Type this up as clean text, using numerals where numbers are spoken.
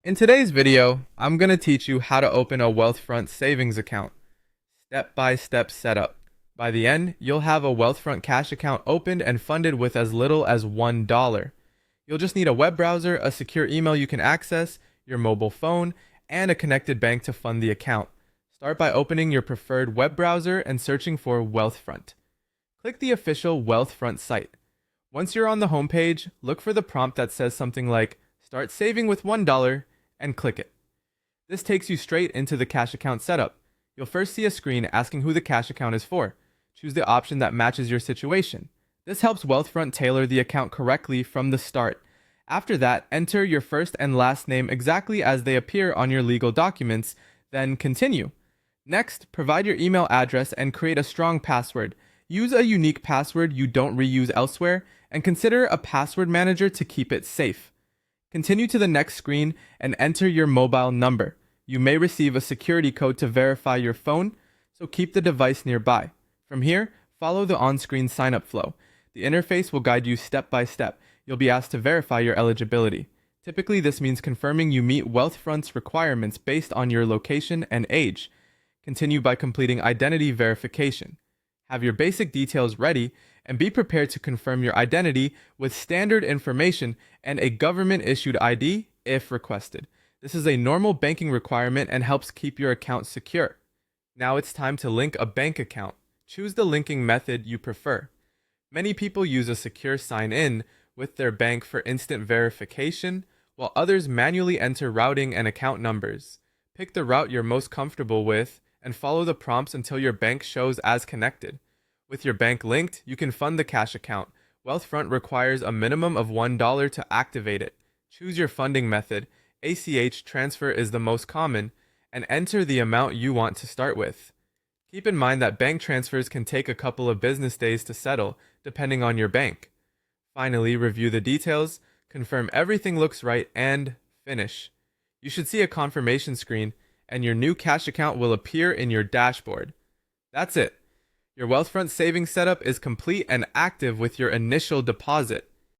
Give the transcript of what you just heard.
In today's video, I'm going to teach you how to open a Wealthfront savings account. Step-by-step setup. By the end, you'll have a Wealthfront cash account opened and funded with as little as $1. You'll just need a web browser, a secure email you can access, your mobile phone, and a connected bank to fund the account. Start by opening your preferred web browser and searching for Wealthfront. Click the official Wealthfront site. Once you're on the homepage, look for the prompt that says something like, "Start saving with $1, and click it. This takes you straight into the cash account setup. You'll first see a screen asking who the cash account is for. Choose the option that matches your situation. This helps Wealthfront tailor the account correctly from the start. After that, enter your first and last name exactly as they appear on your legal documents, then continue. Next, provide your email address and create a strong password. Use a unique password you don't reuse elsewhere, and consider a password manager to keep it safe. Continue to the next screen and enter your mobile number. You may receive a security code to verify your phone, so keep the device nearby. From here, follow the on-screen sign-up flow. The interface will guide you step by step. You'll be asked to verify your eligibility. Typically, this means confirming you meet Wealthfront's requirements based on your location and age. Continue by completing identity verification. Have your basic details ready and be prepared to confirm your identity with standard information and a government-issued ID if requested. This is a normal banking requirement and helps keep your account secure. Now it's time to link a bank account. Choose the linking method you prefer. Many people use a secure sign-in with their bank for instant verification, while others manually enter routing and account numbers. Pick the route you're most comfortable with and follow the prompts until your bank shows as connected. With your bank linked, you can fund the cash account. Wealthfront requires a minimum of $1 to activate it. Choose your funding method. ACH transfer is the most common, and enter the amount you want to start with. Keep in mind that bank transfers can take a couple of business days to settle, depending on your bank. Finally, review the details, confirm everything looks right, and finish. You should see a confirmation screen, and your new cash account will appear in your dashboard. That's it. Your Wealthfront savings setup is complete and active with your initial deposit.